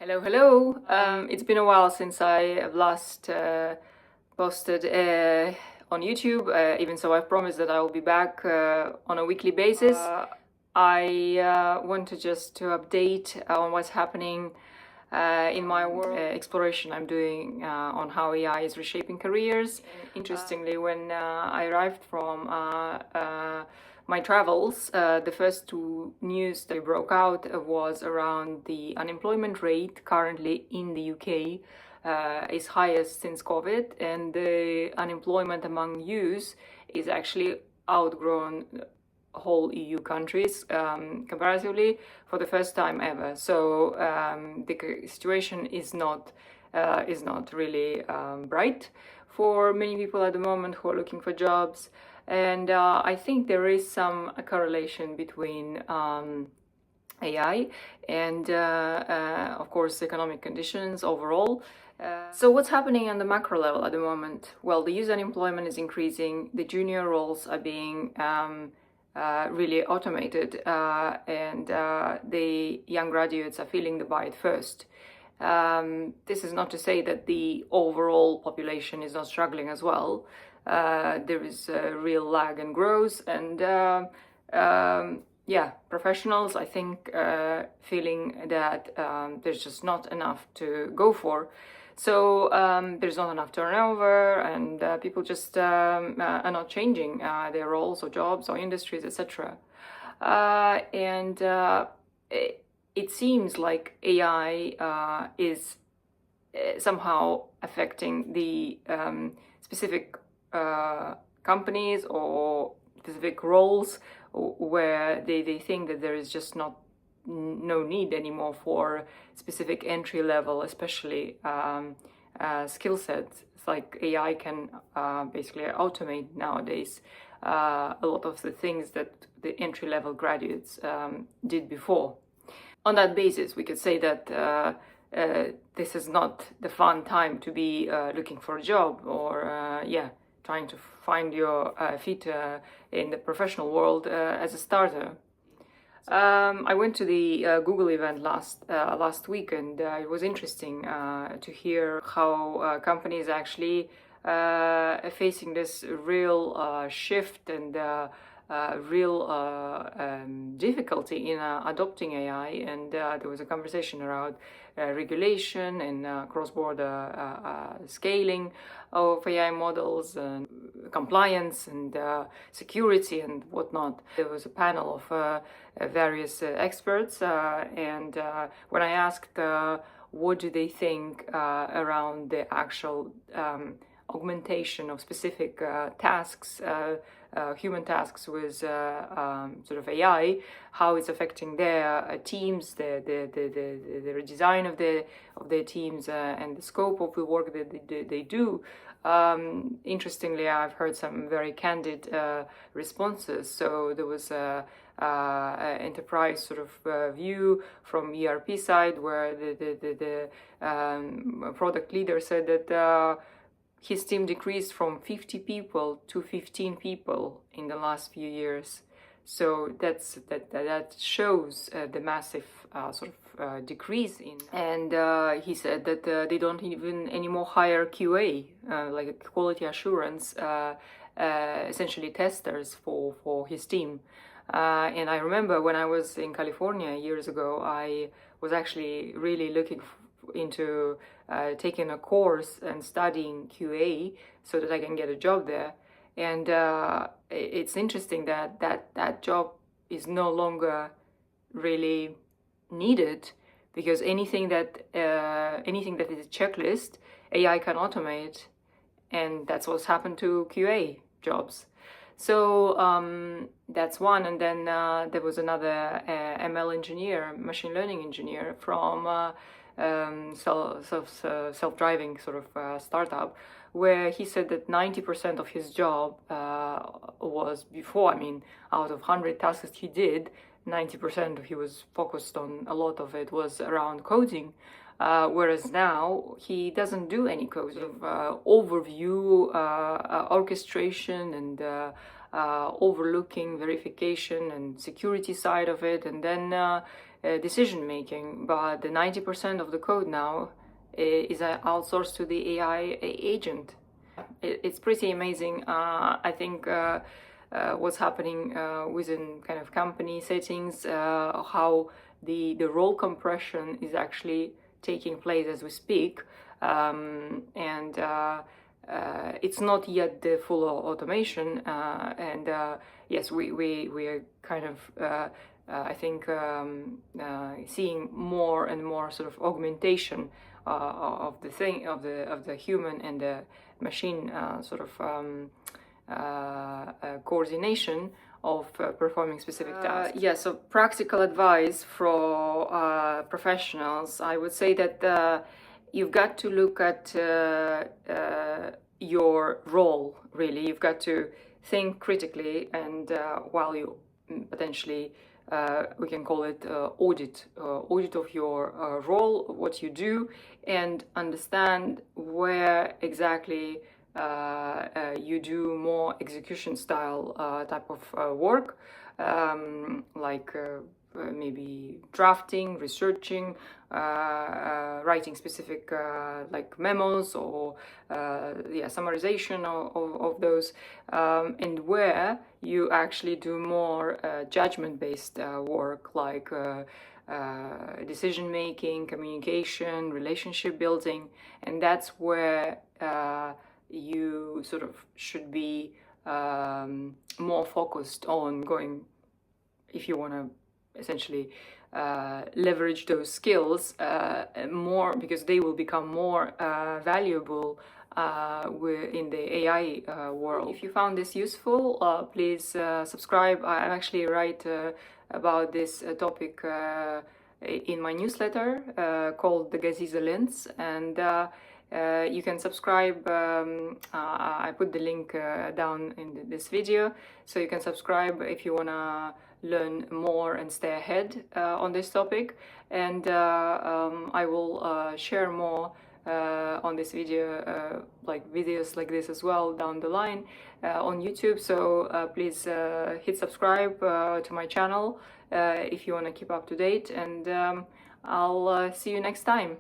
Hello, hello. It's been a while since I have last posted on YouTube. Even so, I've promised that I will be back on a weekly basis. I wanted just to update on what's happening in my world, exploration I'm doing on how AI is reshaping careers. Interestingly, when I arrived from my travels, the first two news that broke out was around the unemployment rate currently in the UK is highest since COVID, and the unemployment among youth is actually outgrown whole EU countries comparatively for the first time ever. So the situation is not really bright for many people at the moment who are looking for jobs. And I think there is some correlation between AI and, of course, economic conditions overall. So what's happening on the macro level at the moment? Well, the youth unemployment is increasing. The junior roles are being really automated, and the young graduates are feeling the bite first. This is not to say that the overall population is not struggling as well. There is a real lag and growth, and professionals, I think, feeling that there's just not enough to go for. So there's not enough turnover, and people just are not changing their roles or jobs or industries, etc. It seems like AI is somehow affecting the specific companies or specific roles where they think that there is just no need anymore for specific entry level, especially skill sets. It's like AI can basically automate nowadays a lot of the things that the entry level graduates did before. On that basis, we could say that this is not the fun time to be looking for a job or trying to find your feet in the professional world as a starter. I went to the Google event last week, and it was interesting to hear how companies actually facing this real shift and real difficulty in adopting AI. And there was a conversation around regulation and cross-border scaling of AI models and compliance and security and whatnot. There was a panel of various experts, and when I asked what do they think around the actual augmentation of specific tasks, human tasks with sort of AI, how it's affecting their teams, the design of their teams, and the scope of the work that they do. Interestingly, I've heard some very candid responses. So there was a enterprise sort of view from ERP side, where the product leader said that his team decreased from 50 people to 15 people in the last few years. So that shows the massive sort of decrease in. And he said that they don't even anymore hire QA, like quality assurance, essentially testers for his team. And I remember when I was in California years ago, I was actually really looking into taking a course and studying QA so that I can get a job there. And it's interesting that job is no longer really needed, because anything that is a checklist, AI can automate, and that's what's happened to QA jobs. So that's one. And then there was another ML engineer, machine learning engineer from self-driving sort of startup, where he said that 90% of his job was before, I mean, out of 100 tasks he did, 90% he was focused on, a lot of it was around coding, whereas now he doesn't do any code, sort of overview, orchestration, and overlooking verification and security side of it, and then decision making, but the 90% of the code now is outsourced to the AI agent. It's pretty amazing. I think what's happening within kind of company settings, how the role compression is actually taking place as we speak, and it's not yet the full automation. And yes, we are kind of I think seeing more and more sort of augmentation of the human and the machine sort of coordination of performing specific tasks. Yeah, so practical advice for professionals, I would say that you've got to look at your role, really. You've got to think critically, and while you potentially we can call it audit of your role, what you do, and understand where exactly you do more execution style type of work, like maybe drafting, researching, writing specific like memos or yeah, summarization of those, and where you actually do more judgment-based work, like decision making, communication, relationship building, and that's where you sort of should be more focused on going, if you want to essentially leverage those skills more, because they will become more valuable in the AI world. If you found this useful, please subscribe. I actually write about this topic in my newsletter called the Gaziza Lens, and you can subscribe. I put the link down in this video, so you can subscribe if you want to learn more and stay ahead on this topic. And I will share more on this video, like videos like this as well down the line on YouTube. So please hit subscribe to my channel if you want to keep up to date, and I'll see you next time.